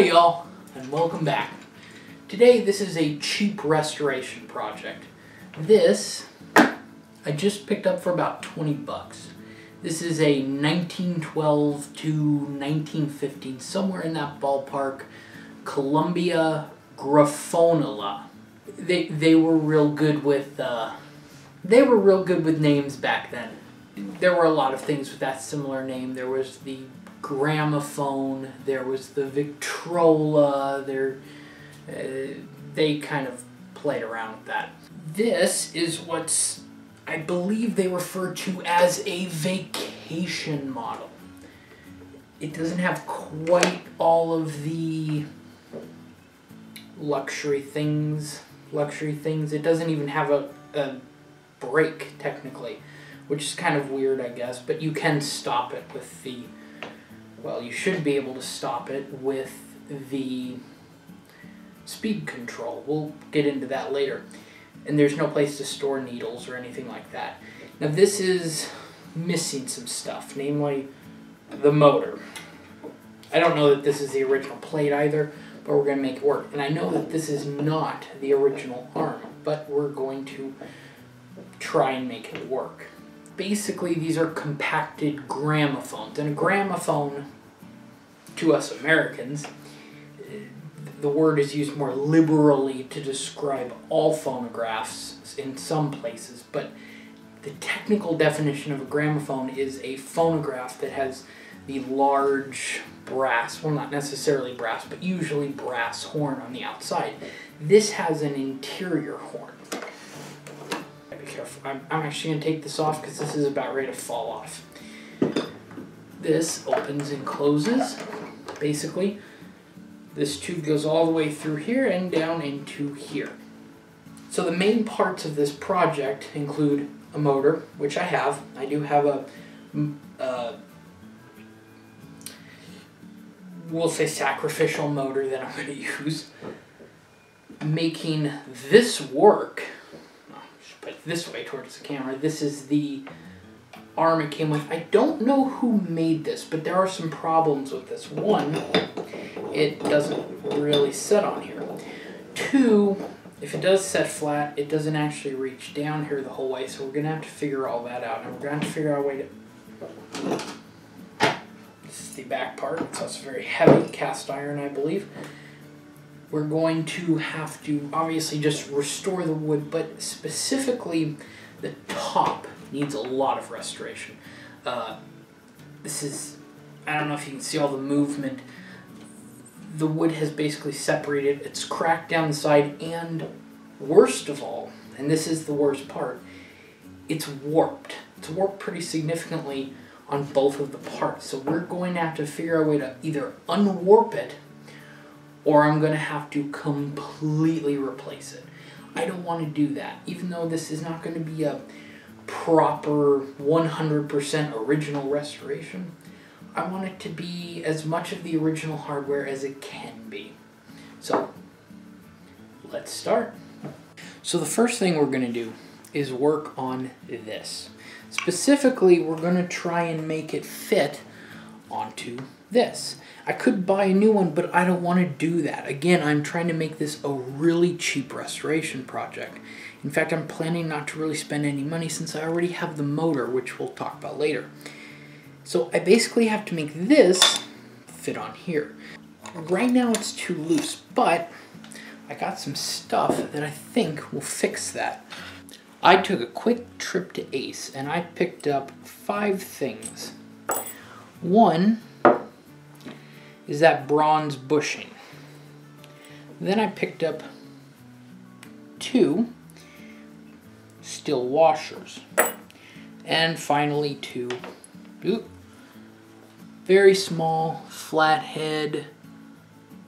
Howdy y'all, and welcome back. Today this is a cheap restoration project. This I just picked up for about 20 bucks. This is a 1912 to 1915, somewhere in that ballpark, Columbia Grafonola. They were real good with names back then. There were a lot of things with that similar name. There was the gramophone, there was the Victrola, they kind of played around with that. This is what's, I believe they refer to as a vacation model. It doesn't have quite all of the luxury things. It doesn't even have a brake, technically, which is kind of weird, I guess, but you can stop it with the, well, you should be able to stop it with the speed control. We'll get into that later. And there's no place to store needles or anything like that. Now this is missing some stuff, namely the motor. I don't know that this is the original plate either, but we're going to make it work. And I know that this is not the original arm, but we're going to try and make it work. Basically, these are compacted gramophones, and a gramophone, to us Americans, the word is used more liberally to describe all phonographs in some places, but the technical definition of a gramophone is a phonograph that has the large brass, well, not necessarily brass, but usually brass horn on the outside. This has an interior horn. Be careful. I'm actually going to take this off because this is about ready to fall off. This opens and closes. Basically, this tube goes all the way through here and down into here. So the main parts of this project include a motor, which I have. I do have a, we'll say sacrificial motor that I'm going to use. Making this work, put it this way towards the camera, this is the arm it came with. I don't know who made this, but there are some problems with this. One, it doesn't really set on here. Two, if it does set flat, it doesn't actually reach down here the whole way, so we're going to have to figure all that out. And we're going to have to figure out a way to... This is the back part, so it's very heavy, cast iron, I believe. We're going to have to obviously just restore the wood, but specifically the top needs a lot of restoration. This is, I don't know if you can see all the movement. The wood has basically separated. It's cracked down the side, and worst of all, and this is the worst part, it's warped. It's warped pretty significantly on both of the parts. So we're going to have to figure out a way to either unwarp it, or I'm going to have to completely replace it. I don't want to do that. Even though this is not going to be a proper 100% original restoration, I want it to be as much of the original hardware as it can be. So, let's start. So the first thing we're going to do is work on this. Specifically, we're going to try and make it fit onto this. I could buy a new one, but I don't want to do that. Again, I'm trying to make this a really cheap restoration project. In fact, I'm planning not to really spend any money since I already have the motor, which we'll talk about later. So I basically have to make this fit on here. Right now it's too loose, but I got some stuff that I think will fix that. I took a quick trip to Ace and I picked up 5 things. One is that bronze bushing. Then I picked up 2 steel washers. And finally 2 very small flathead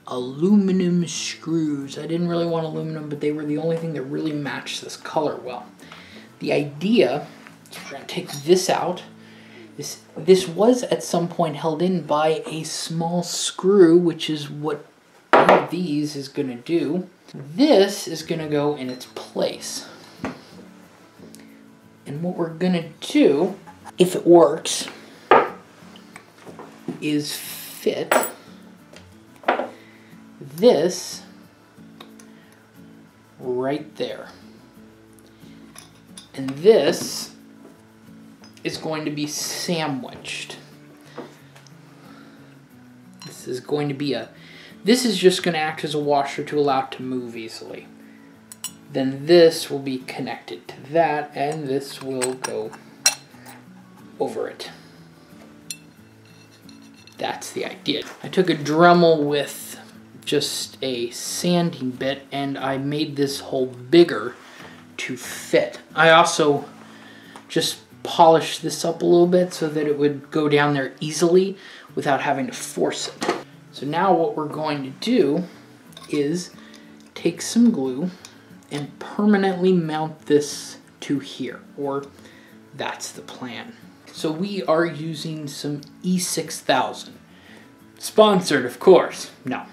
aluminum screws. I didn't really want aluminum, but they were the only thing that really matched this color well. The idea is we're going to take this out. This was at some point held in by a small screw, which is what one of these is going to do. This is going to go in its place. And what we're going to do, if it works, is fit this right there. And this is going to be sandwiched. This is going to be this is just going to act as a washer to allow it to move easily. Then this will be connected to that, and this will go over it. That's the idea. I took a Dremel with just a sanding bit, and I made this hole bigger to fit. I also just polished this up a little bit so that it would go down there easily without having to force it. So now what we're going to do is take some glue and permanently mount this to here, or that's the plan. So we are using some E6000. Sponsored, of course. No.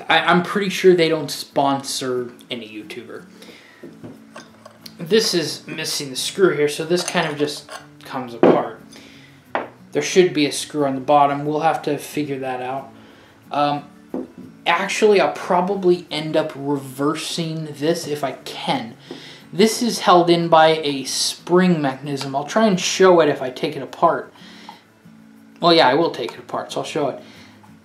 I'm pretty sure they don't sponsor any YouTuber. This is missing the screw here, so this kind of just comes apart. There should be a screw on the bottom. We'll have to figure that out. Actually, I'll probably end up reversing this if I can. This is held in by a spring mechanism. I'll try and show it if I take it apart. Well, yeah, I will take it apart, so I'll show it.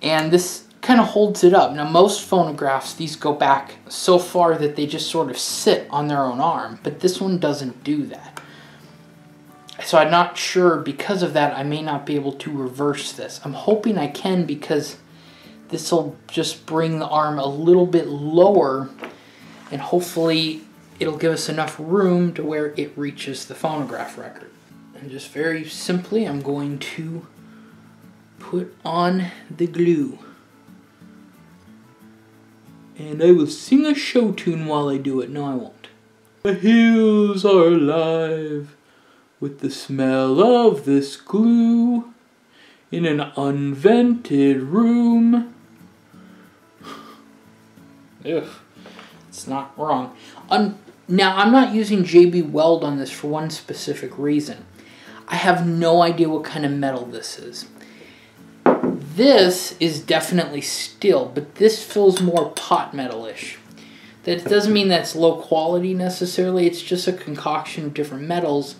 And this kind of holds it up. Now, most phonographs, these go back so far that they just sort of sit on their own arm, but this one doesn't do that. So I'm not sure, because of that, I may not be able to reverse this. I'm hoping I can, because this will just bring the arm a little bit lower, and hopefully it'll give us enough room to where it reaches the phonograph record. And just very simply, I'm going to put on the glue. And I will sing a show tune while I do it. No, I won't. The hills are alive with the smell of this glue in an unvented room. Ugh, it's not wrong. Now, I'm not using JB Weld on this for one specific reason. I have no idea what kind of metal this is. This is definitely steel, but this feels more pot metal-ish. That doesn't mean that's low quality necessarily, it's just a concoction of different metals.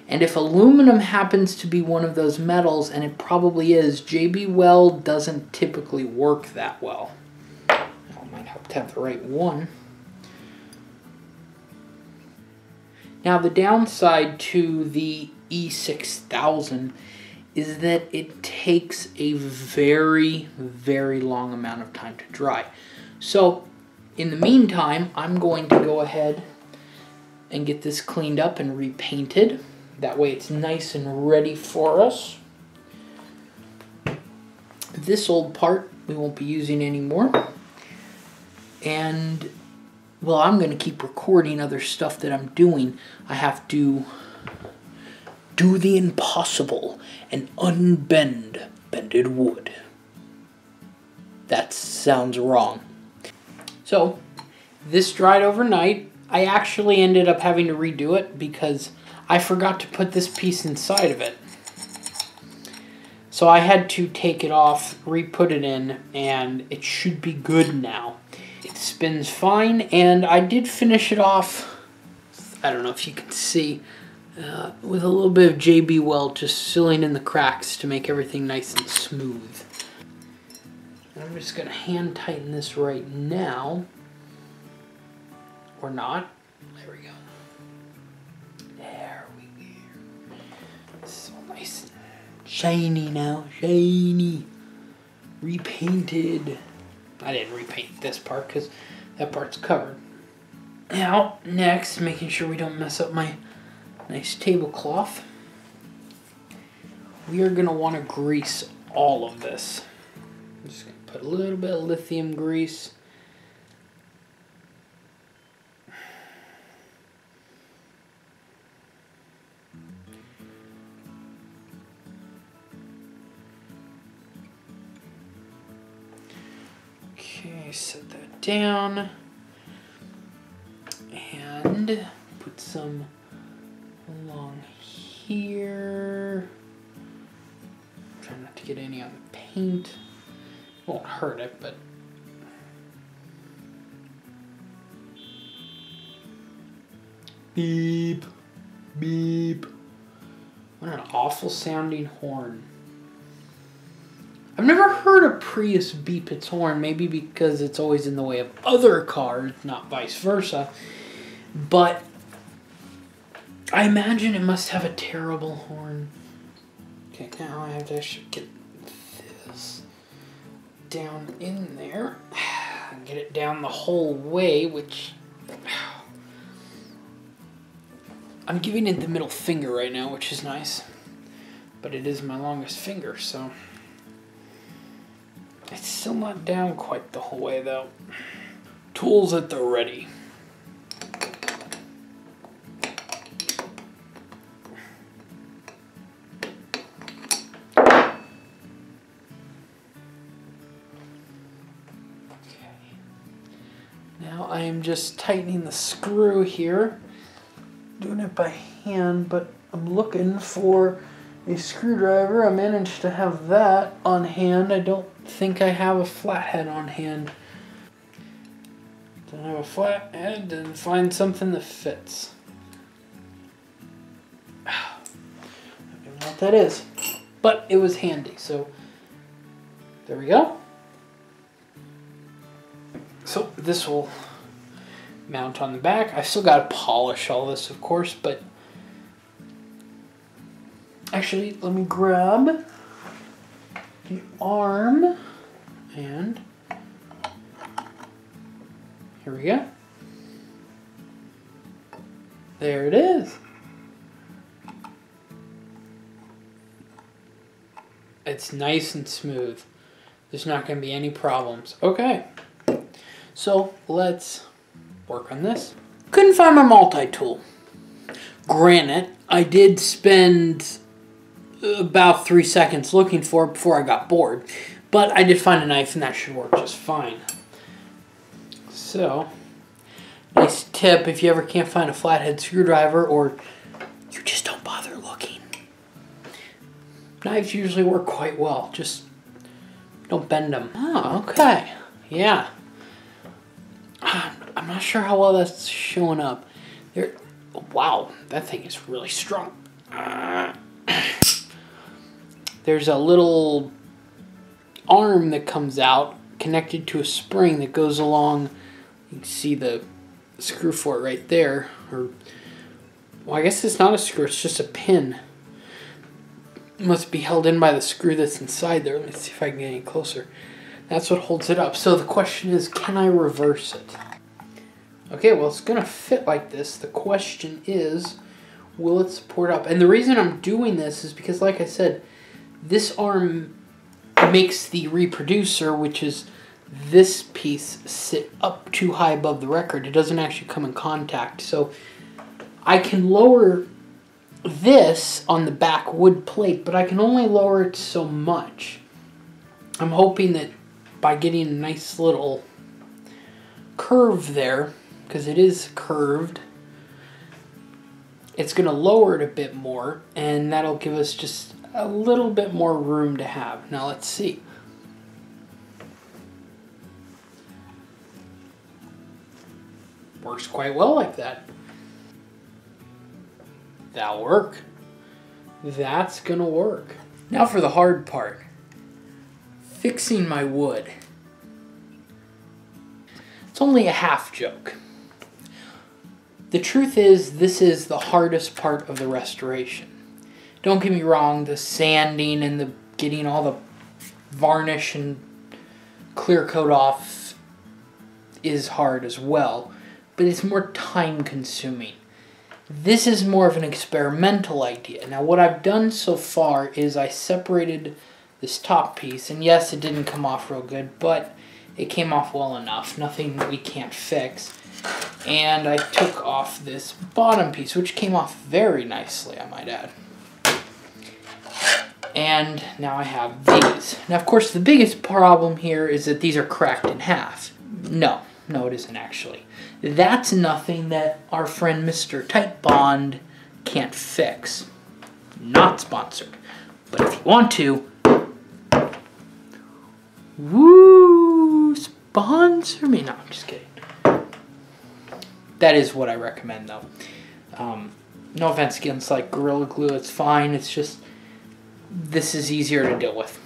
And if aluminum happens to be one of those metals, and it probably is, JB Weld doesn't typically work that well. I might help to have the right one. Now, the downside to the E6000 is that it takes a very, very long amount of time to dry. So, in the meantime, I'm going to go ahead and get this cleaned up and repainted. That way it's nice and ready for us. This old part we won't be using anymore. And, well, I'm going to keep recording other stuff that I'm doing. I have to do the impossible and unbend bended wood. That sounds wrong. So, this dried overnight. I actually ended up having to redo it because I forgot to put this piece inside of it. So I had to take it off, re-put it in, and it should be good now. It spins fine, and I did finish it off, I don't know if you can see, with a little bit of JB Weld just filling in the cracks to make everything nice and smooth. And I'm just going to hand tighten this right now. Or not. There we go. There we go. It's all nice and shiny now. Shiny. Repainted. I didn't repaint this part because that part's covered. Now, next, making sure we don't mess up my nice tablecloth, we are going to want to grease all of this. I'm just going to put a little bit of lithium grease. Okay, set that down. And put some along here. Try not to get any on the paint. won't hurt it, but beep, beep. What an awful sounding horn. I've never heard a Prius beep its horn, maybe because it's always in the way of other cars, not vice versa. But I imagine it must have a terrible horn. Okay, now I have to actually get this down in there. Get it down the whole way, which I'm giving it the middle finger right now, which is nice. But it is my longest finger, so it's still not down quite the whole way though. Tools at the ready. Now I am just tightening the screw here. Doing it by hand, but I'm looking for a screwdriver. I managed to have that on hand. I don't think I have a flathead on hand. Don't have a flathead, and find something that fits. I don't know what that is, but it was handy, so there we go. So this will mount on the back. I still got to polish all this, of course, but actually, let me grab the arm, and here we go. There it is. It's nice and smooth. There's not going to be any problems. Okay, so let's work on this. Couldn't find my multi-tool. Granted, I did spend about 3 seconds looking for it before I got bored, but I did find a knife and that should work just fine. So, nice tip if you ever can't find a flathead screwdriver or you just don't bother looking. Knives usually work quite well, just don't bend them. Oh, okay, yeah. I'm not sure how well that's showing up. There, wow, that thing is really strong. There's a little arm that comes out connected to a spring that goes along. You can see the screw for it right there. Or, well, I guess it's not a screw, it's just a pin. It must be held in by the screw that's inside there. Let me see if I can get any closer. That's what holds it up. So the question is, can I reverse it? Okay, well, it's going to fit like this. The question is, will it support up? And the reason I'm doing this is because, like I said, this arm makes the reproducer, which is this piece, sit up too high above the record. It doesn't actually come in contact. So I can lower this on the back wood plate, but I can only lower it so much. I'm hoping that by getting a nice little curve there, because it is curved, it's going to lower it a bit more, and that'll give us just a little bit more room to have. Now let's see. Works quite well like that. That'll work. That's going to work. Now for the hard part. Fixing my wood. It's only a half joke. The truth is, this is the hardest part of the restoration. Don't get me wrong, the sanding and the getting all the varnish and clear coat off is hard as well, but it's more time consuming. This is more of an experimental idea. Now what I've done so far is I separated this top piece, and yes, it didn't come off real good, but it came off well enough. Nothing we can't fix. And I took off this bottom piece, which came off very nicely, I might add. And now I have these. Now, of course, the biggest problem here is that these are cracked in half. No, it isn't actually. That's nothing that our friend Mr. Tight Bond can't fix. Not sponsored. But if you want to, woo! sponsor me. No, I'm just kidding. That is what I recommend, though. No offense against like Gorilla Glue, it's fine. It's just, this is easier to deal with.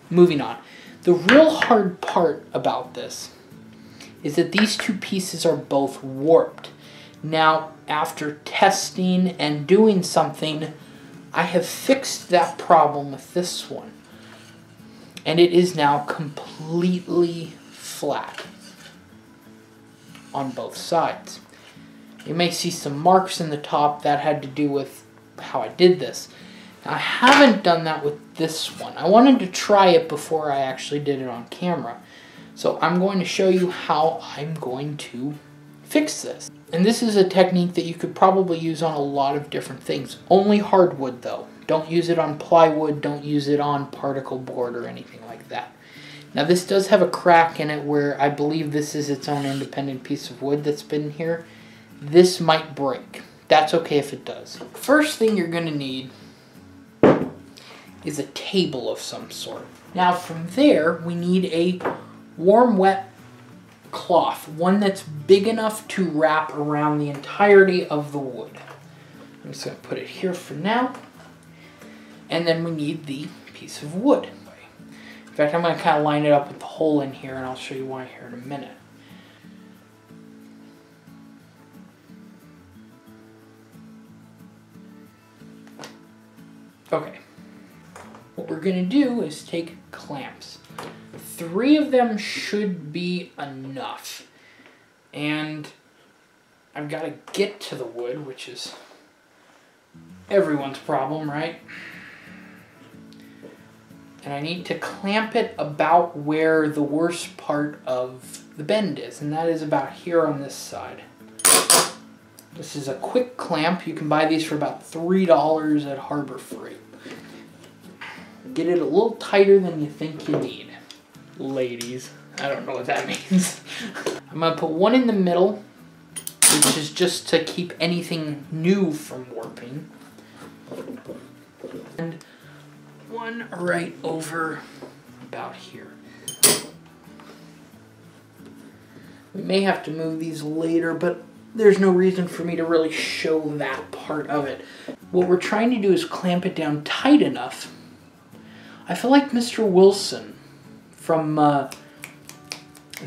Moving on. The real hard part about this is that these two pieces are both warped. Now, after testing and doing something, I have fixed that problem with this one. And it is now completely flat on both sides. You may see some marks in the top. That had to do with how I did this. Now, I haven't done that with this one. I wanted to try it before I actually did it on camera. So I'm going to show you how I'm going to fix this. And this is a technique that you could probably use on a lot of different things. Only hardwood though. Don't use it on plywood, don't use it on particle board or anything like that. Now this does have a crack in it where I believe this is its own independent piece of wood that's been here. This might break. That's okay if it does. First thing you're going to need is a table of some sort. Now from there we need a warm wet cloth, one that's big enough to wrap around the entirety of the wood. I'm just going to put it here for now. And then we need the piece of wood. In fact, I'm going to kind of line it up with the hole in here, and I'll show you why here in a minute. Okay. What we're going to do is take clamps. 3 of them should be enough. And I've got to get to the wood, which is everyone's problem, right? And I need to clamp it about where the worst part of the bend is, and that is about here on this side. This is a quick clamp. You can buy these for about $3 at Harbor Freight. Get it a little tighter than you think you need. Ladies, I don't know what that means. I'm going to put one in the middle, which is just to keep anything new from warping. And one right over about here. We may have to move these later, but there's no reason for me to really show that part of it. What we're trying to do is clamp it down tight enough. I feel like Mr. Wilson from the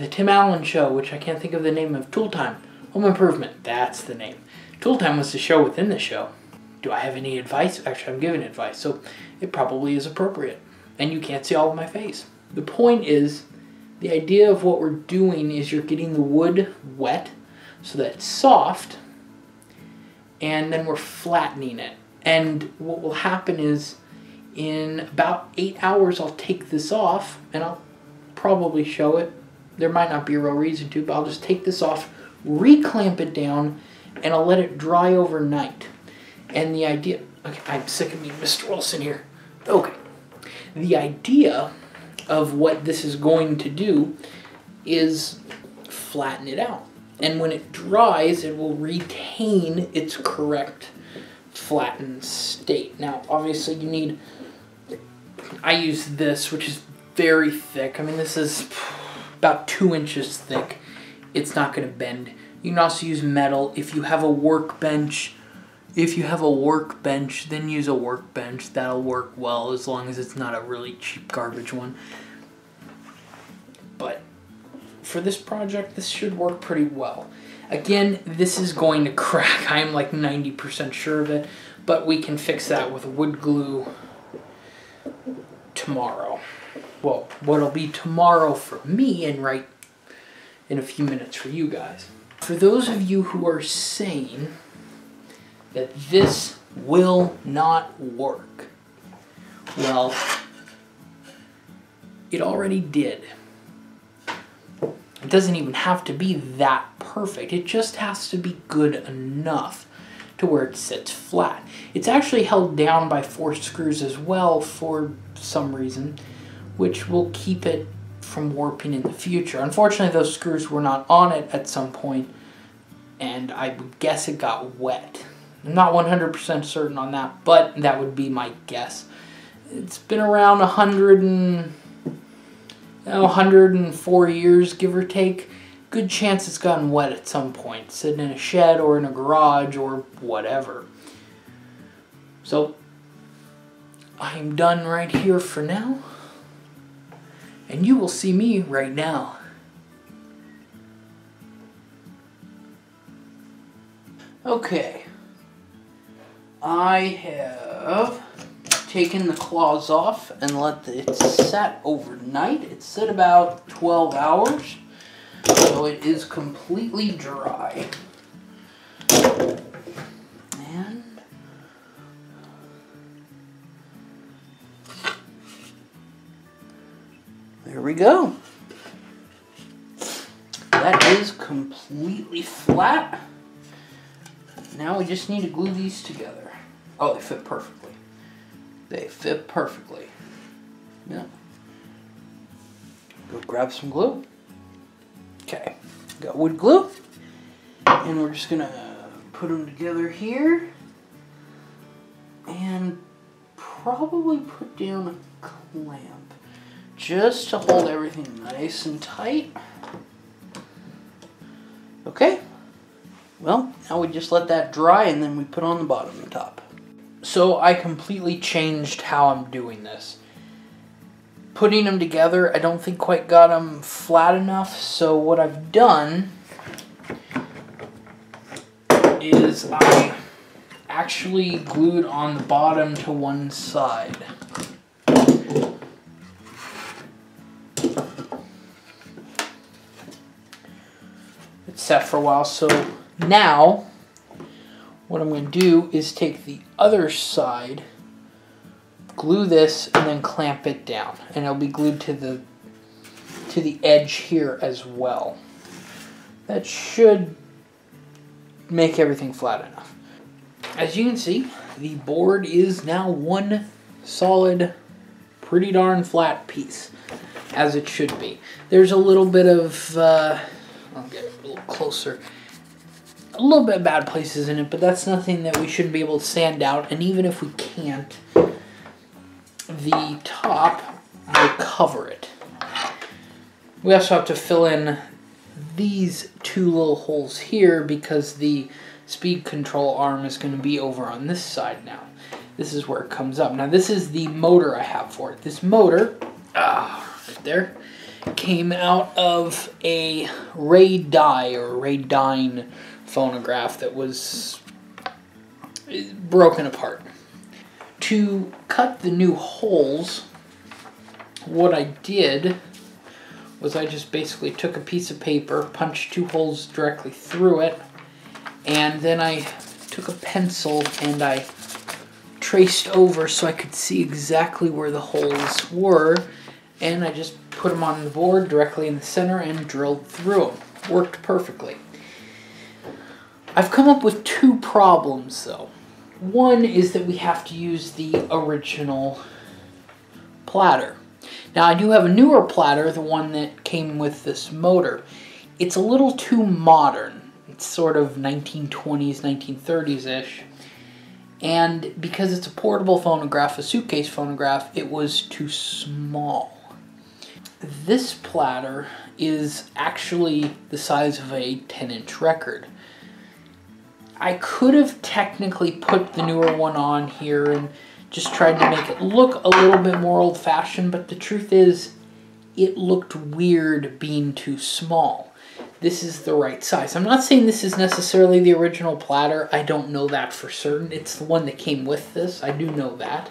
Tim Allen show, which I can't think of the name of, Tool Time, Home Improvement, that's the name. Tool Time was the show within the show. Do I have any advice? Actually, I'm giving advice, so it probably is appropriate. And you can't see all of my face. The point is, the idea of what we're doing is you're getting the wood wet so that it's soft, and then we're flattening it. And what will happen is, in about 8 hours, I'll take this off, and I'll probably show it. There might not be a real reason to, but I'll just take this off, reclamp it down, and I'll let it dry overnight. And the idea, okay, I'm sick of being Mr. Wilson here. Okay. The idea of what this is going to do is flatten it out. And when it dries, it will retain its correct flattened state. Now, obviously you need, I use this, which is very thick. I mean, this is about 2 inches thick. It's not going to bend. You can also use metal. If you have a workbench, then use a workbench. That'll work well as long as it's not a really cheap garbage one. But for this project, this should work pretty well. Again, this is going to crack. I'm like 90% sure of it, but we can fix that with wood glue tomorrow. Well, what'll be tomorrow for me and right in a few minutes for you guys. For those of you who are saying that this will not work, well, it already did. It doesn't even have to be that perfect. It just has to be good enough to where it sits flat. It's actually held down by 4 screws as well for some reason, which will keep it from warping in the future. Unfortunately, those screws were not on it at some point, and I would guess it got wet. I'm not 100% certain on that, but that would be my guess. It's been around 104 years, give or take. Good chance it's gotten wet at some point, sitting in a shed or in a garage or whatever. So I'm done right here for now, and you will see me right now. Okay, I have taken the claws off and let it set overnight. It set about 12 hours, so it is completely dry. And there we go. That is completely flat. Now we just need to glue these together. Oh, they fit perfectly. They fit perfectly. Yeah. Go grab some glue. Okay, got wood glue. And we're just gonna put them together here. And probably put down a clamp, just to hold everything nice and tight. Okay, well, now we just let that dry and then we put on the bottom and top. So I completely changed how I'm doing this. Putting them together, I don't think quite got them flat enough, so what I've done is I actually glued on the bottom to one side. It's set for a while, so now what I'm going to do is take the other side, glue this, and then clamp it down, and it'll be glued to the edge here as well. That should make everything flat enough. As you can see, the board is now one solid, pretty darn flat piece, as it should be. There's a little bit of, I'll get a little closer, a little bit of bad places in it, but that's nothing that we shouldn't be able to sand out, and even if we can't, the top will cover it. We also have to fill in these two little holes here because the speed control arm is going to be over on this side now. This is where it comes up. Now this is the motor I have for it. This motor, right there, came out of a Radyne phonograph that was broken apart. To cut the new holes, what I did was I just basically took a piece of paper, punched two holes directly through it, and then I took a pencil and I traced over so I could see exactly where the holes were, and I just put them on the board directly in the center and drilled through them. Worked perfectly. I've come up with two problems though. One is that we have to use the original platter. Now I do have a newer platter, the one that came with this motor. It's a little too modern. It's sort of 1920s, 1930s-ish. And because it's a portable phonograph, a suitcase phonograph, it was too small. This platter is actually the size of a 10-inch record. I could have technically put the newer one on here and just tried to make it look a little bit more old-fashioned, but the truth is, it looked weird being too small. This is the right size. I'm not saying this is necessarily the original platter. I don't know that for certain. It's the one that came with this. I do know that.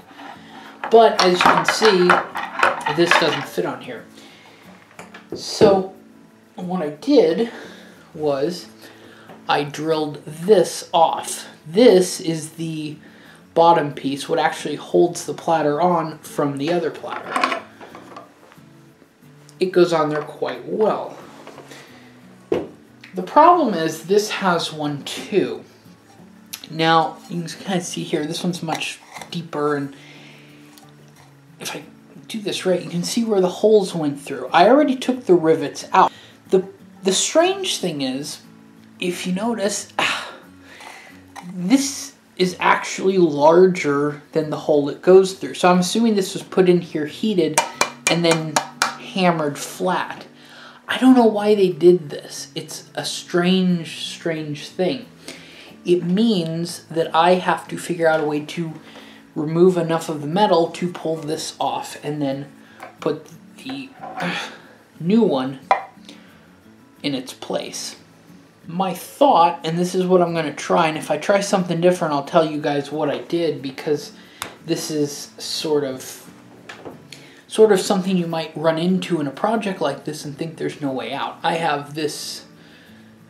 But as you can see, this doesn't fit on here. So what I did was I drilled this off. This is the bottom piece, what actually holds the platter on from the other platter. It goes on there quite well. The problem is this has one too. Now, you can kind of see here, this one's much deeper, and if I do this right, you can see where the holes went through. I already took the rivets out. The strange thing is, if you notice, this is actually larger than the hole it goes through. So I'm assuming this was put in here heated and then hammered flat. I don't know why they did this. It's a strange thing. It means that I have to figure out a way to remove enough of the metal to pull this off and then put the new one in its place. My thought, and this is what I'm going to try, and if I try something different I'll tell you guys what I did, because this is sort of something you might run into in a project like this and think there's no way out. I have this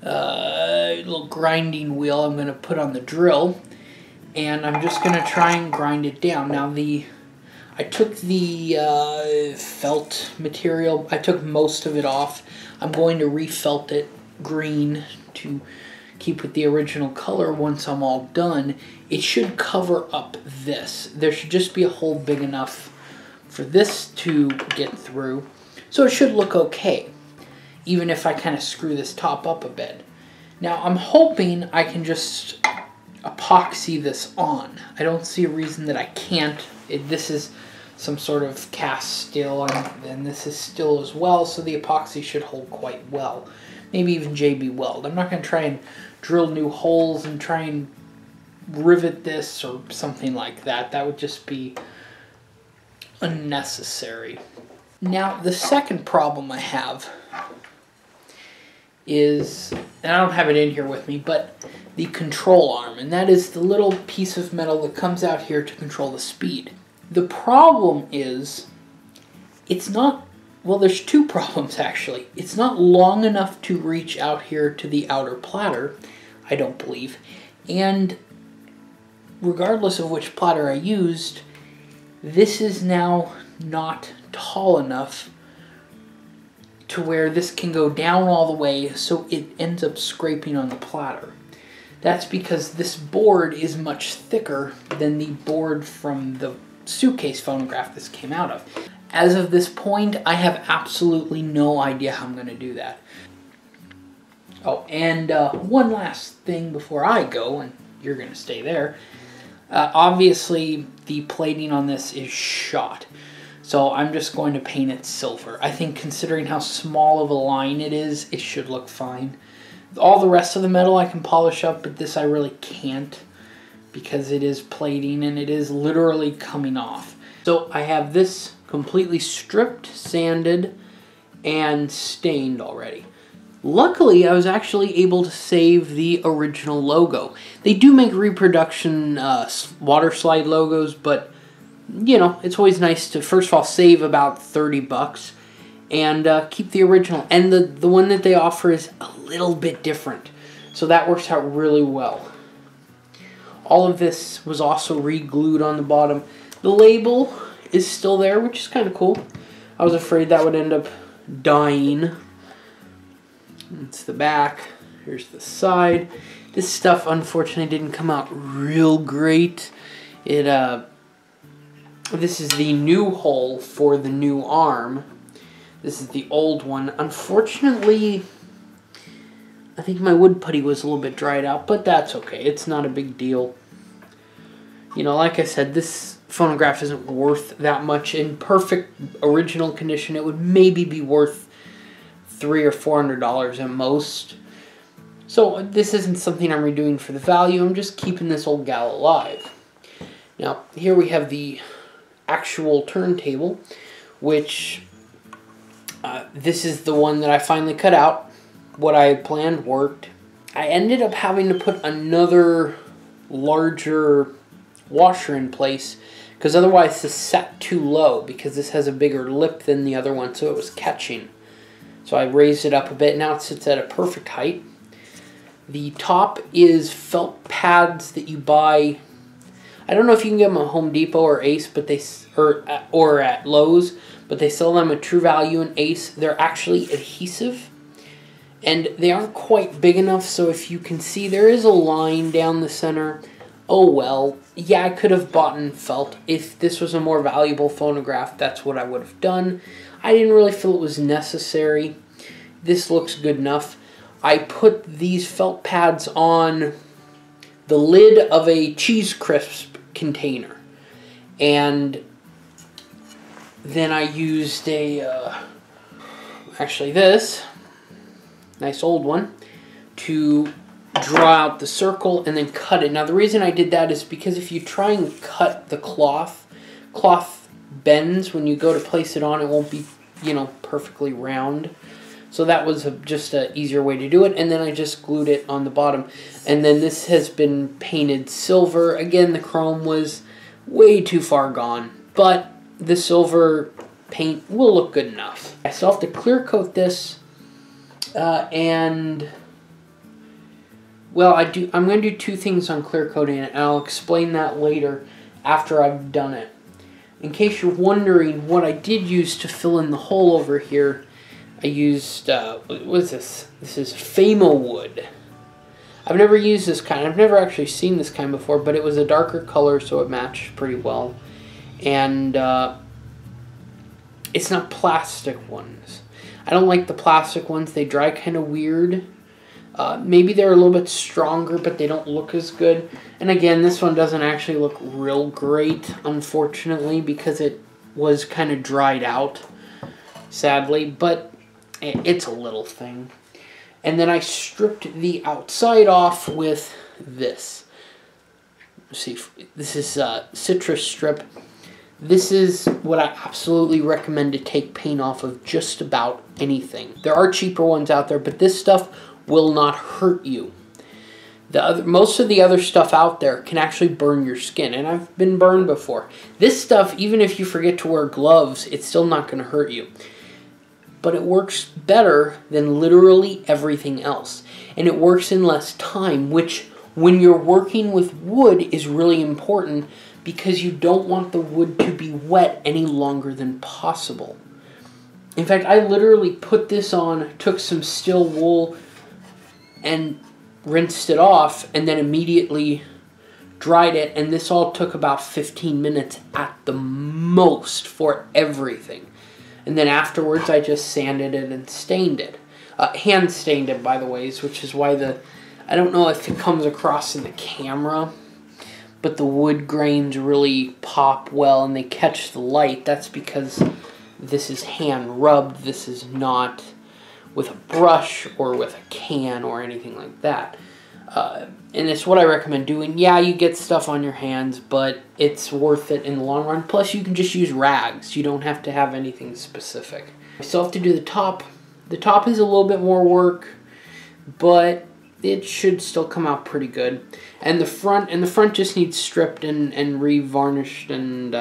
little grinding wheel I'm going to put on the drill, and I'm just going to try and grind it down. Now I took the felt material, I took most of it off. I'm going to refelt it green to keep with the original color once I'm all done. It should cover up this. There should just be a hole big enough for this to get through, so it should look okay, even if I kind of screw this top up a bit. Now I'm hoping I can just epoxy this on. I don't see a reason that I can't. This is some sort of cast steel, and this is steel as well, so the epoxy should hold quite well. Maybe even JB Weld. I'm not going to try and drill new holes and try and rivet this or something like that. That would just be unnecessary. Now the second problem I have is, and I don't have it in here with me, but the control arm, and that is the little piece of metal that comes out here to control the speed. The problem is, it's not, well, there's two problems actually. It's not long enough to reach out here to the outer platter, I don't believe, and regardless of which platter I used, this is now not tall enough to where this can go down all the way, so it ends up scraping on the platter. That's because this board is much thicker than the board from the suitcase phonograph this came out of. As of this point, I have absolutely no idea how I'm going to do that. Oh, and one last thing before I go, and you're going to stay there. Obviously, the plating on this is shot, so I'm just going to paint it silver. I think considering how small of a line it is, it should look fine. All the rest of the metal I can polish up, but this I really can't because it is plating and it is literally coming off. So I have this completely stripped, sanded, and stained already. Luckily, I was actually able to save the original logo. They do make reproduction water slide logos, but you know, it's always nice to first of all save about 30 bucks and keep the original. And the one that they offer is a little bit different, so that works out really well. All of this was also re-glued on the bottom. The label is still there, which is kind of cool. I was afraid that would end up dying. It's the back. Here's the side. This stuff unfortunately didn't come out real great. This is the new hole for the new arm. This is the old one. Unfortunately, I think my wood putty was a little bit dried out, but that's okay. It's not a big deal. You know, like I said, this phonograph isn't worth that much. In perfect original condition, it would maybe be worth $300 or $400 at most. So this isn't something I'm redoing for the value. I'm just keeping this old gal alive. Now, here we have the actual turntable, which this is the one that I finally cut out. What I had planned worked. I ended up having to put another larger washer in place because otherwise this sat too low because this has a bigger lip than the other one, so it was catching. So I raised it up a bit. Now it sits at a perfect height. The top is felt pads that you buy. I don't know if you can get them at Home Depot or Ace, but or at Lowe's, but they sell them at True Value and Ace. They're actually adhesive, and they aren't quite big enough. So if you can see, there is a line down the center. Oh well, yeah, I could have bought felt. If this was a more valuable phonograph, that's what I would have done. I didn't really feel it was necessary. This looks good enough. I put these felt pads on the lid of a cheese crisp container, and then I used a actually this, nice old one, to draw out the circle and then cut it. Now the reason I did that is because if you try and cut the cloth bends when you go to place it on. It won't be, you know, perfectly round. So that was just an easier way to do it. And then I just glued it on the bottom. And then this has been painted silver. Again, the chrome was way too far gone, but the silver paint will look good enough. I still have to clear coat this, and well, I'm going to do two things on clear coating it, and I'll explain that later after I've done it. In case you're wondering, what I did use to fill in the hole over here, I used, what is this? This is Famo wood. I've never used this kind. I've never actually seen this kind before, but it was a darker color, so it matched pretty well. And it's not plastic ones. I don't like the plastic ones. They dry kind of weird. Maybe they're a little bit stronger, but they don't look as good. And again, this one doesn't actually look real great, unfortunately, because it was kind of dried out, sadly. But it's a little thing. And then I stripped the outside off with this. Let's see, this is citrus strip. This is what I absolutely recommend to take paint off of just about anything. There are cheaper ones out there, but this stuff will not hurt you. Most of the other stuff out there can actually burn your skin, and I've been burned before. This stuff, even if you forget to wear gloves, it's still not going to hurt you. But it works better than literally everything else. And it works in less time, which when you're working with wood is really important because you don't want the wood to be wet any longer than possible. In fact, I literally put this on, took some steel wool and rinsed it off, and then immediately dried it, and this all took about 15 minutes at the most for everything. And then afterwards, I just sanded it and stained it. Hand stained it, by the way, which is why I don't know if it comes across in the camera, but the wood grains really pop well and they catch the light. That's because this is hand rubbed. This is not with a brush or with a can or anything like that. And it's what I recommend doing. Yeah, you get stuff on your hands, but it's worth it in the long run. Plus, you can just use rags. You don't have to have anything specific. I still have to do the top. The top is a little bit more work, but it should still come out pretty good. And the front just needs stripped and re-varnished and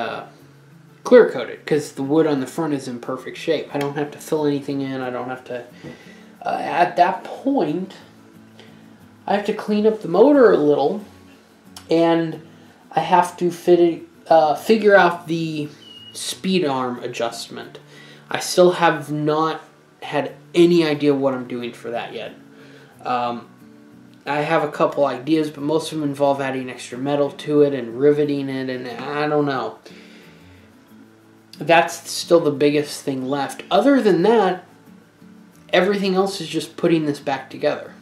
clear coated, because the wood on the front is in perfect shape. I don't have to fill anything in. I don't have to... at that point, I have to clean up the motor a little, and I have to figure out the speed arm adjustment. I still have not had any idea what I'm doing for that yet. I have a couple ideas, but most of them involve adding extra metal to it and riveting it, and I don't know. That's still the biggest thing left. Other than that, everything else is just putting this back together.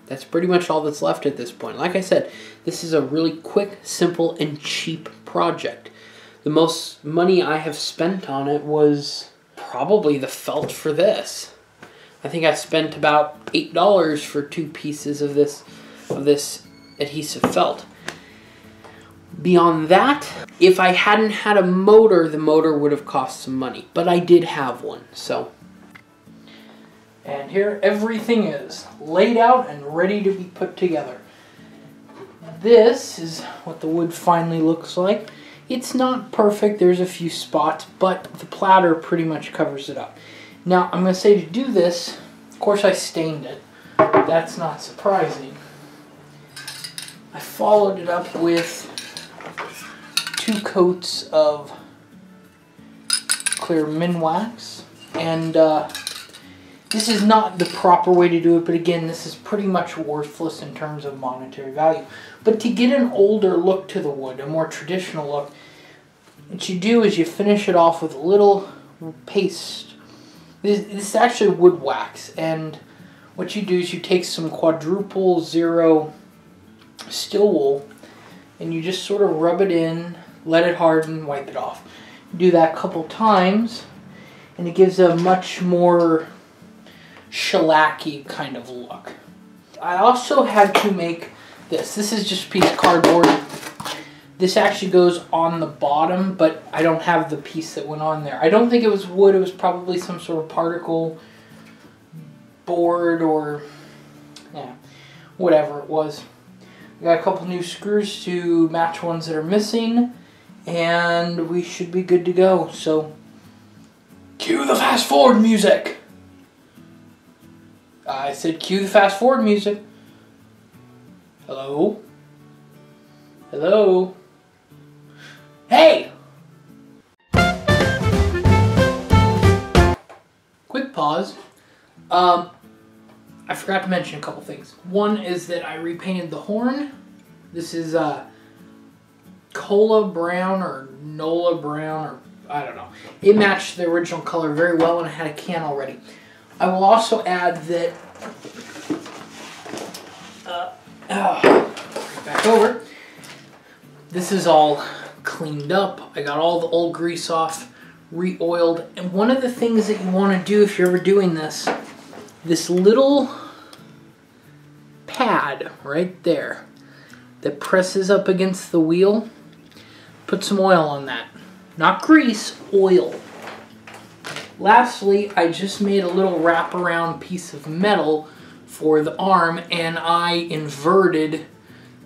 That's pretty much all that's left at this point. Like I said, this is a really quick, simple, and cheap project. The most money I have spent on it was probably the felt for this. I think I spent about $8 for 2 pieces of this adhesive felt. Beyond that, if I hadn't had a motor, the motor would have cost some money. But I did have one, so... And here everything is laid out and ready to be put together. This is what the wood finally looks like. It's not perfect, there's a few spots, but the platter pretty much covers it up. Now, I'm going to say to do this, of course I stained it. That's not surprising. I followed it up with 2 coats of clear Minwax, and this is not the proper way to do it, but again, this is pretty much worthless in terms of monetary value. But to get an older look to the wood, a more traditional look, what you do is you finish it off with a little paste. This is actually wood wax, and what you do is you take some quadruple zero steel wool, and you just sort of rub it in, let it harden, wipe it off. You do that a couple times, and it gives a much more shellacky kind of look. I also had to make this. This is just a piece of cardboard. This actually goes on the bottom, but I don't have the piece that went on there. I don't think it was wood. It was probably some sort of particle board or yeah, whatever it was. I got a couple new screws to match ones that are missing, and we should be good to go. So, cue the fast forward music. I said cue the fast forward music. Hello? Hello? Hey! Quick pause. I forgot to mention a couple things. One is that I repainted the horn. This is Cola Brown or Nola Brown, or I don't know. It matched the original color very well, and I had a can already. I will also add that back over. This is all cleaned up. I got all the old grease off, re-oiled, and one of the things that you want to do if you're ever doing this little pad right there that presses up against the wheel, put some oil on that. Not grease, oil. Lastly, I just made a little wraparound piece of metal for the arm, and I inverted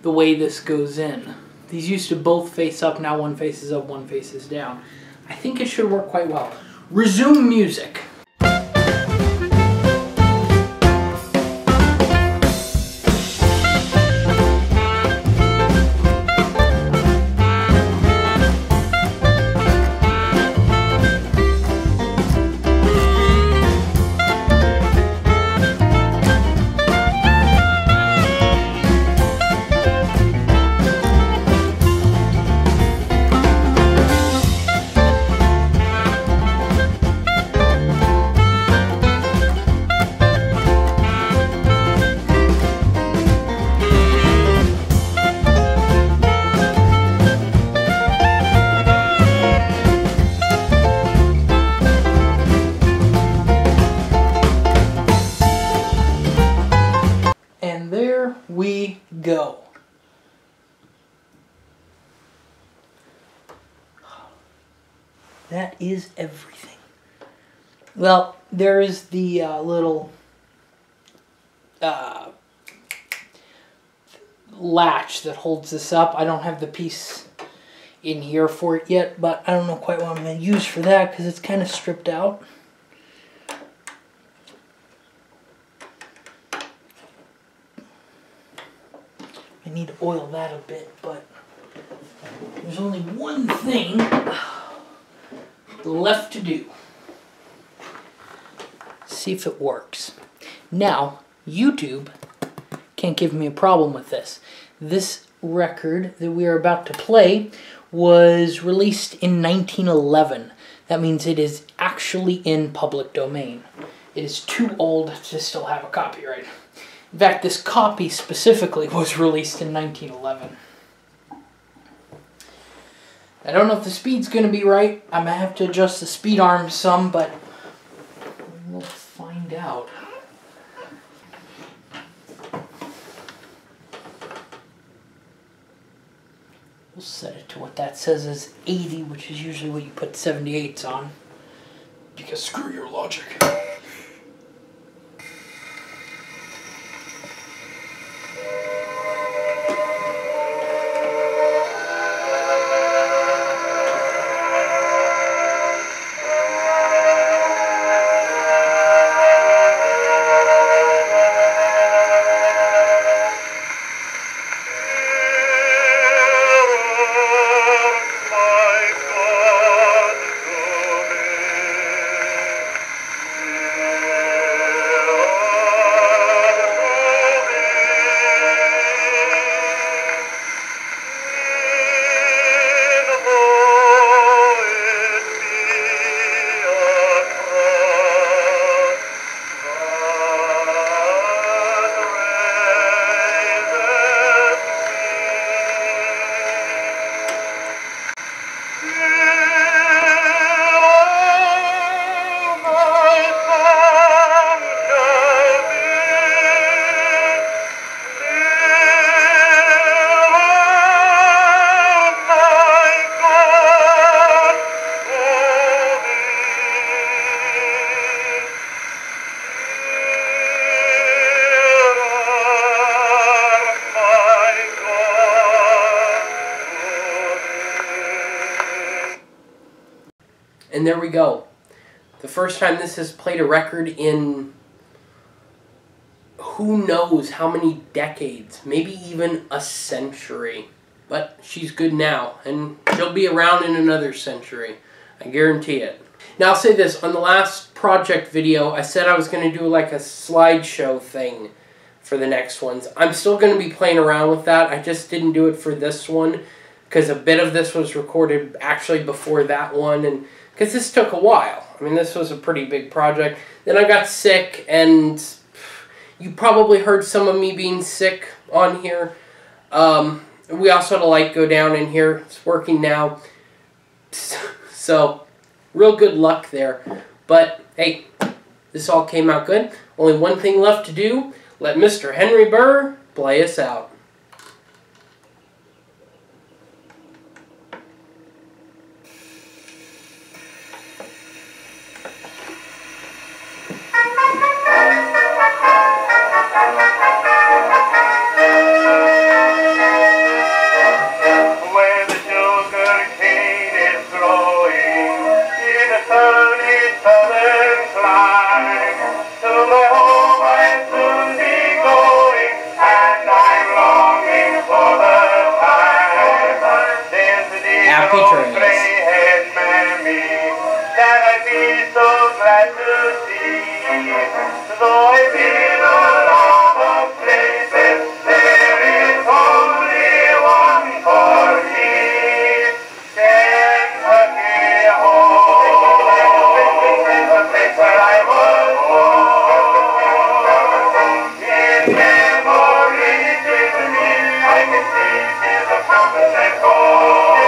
the way this goes in. These used to both face up, now one faces up, one faces down. I think it should work quite well. Resume music. We go. That is everything. Well, there is the little latch that holds this up. I don't have the piece in here for it yet, but I don't know quite what I'm going to use for that because it's kind of stripped out. I need to oil that a bit, but there's only one thing left to do. See if it works. Now, YouTube can't give me a problem with this. This record that we are about to play was released in 1911. That means it is actually in public domain. It is too old to still have a copyright. In fact, this copy specifically was released in 1911. I don't know if the speed's going to be right. I might have to adjust the speed arm some, but we'll find out. We'll set it to what that says is 80, which is usually what you put 78s on. Because screw your logic. And there we go. The first time this has played a record in who knows how many decades, maybe even a century. But she's good now, and she'll be around in another century. I guarantee it. Now I'll say this, on the last project video, I said I was going to do like a slideshow thing for the next ones. I'm still going to be playing around with that. I just didn't do it for this one, because a bit of this was recorded actually before that one, and because this took a while. I mean, this was a pretty big project. Then I got sick, and you probably heard some of me being sick on here. We also had a light go down in here. It's working now. So, real good luck there. But, hey, this all came out good. Only one thing left to do. Let Mr. Henry Burr play us out. I can see the promise and call.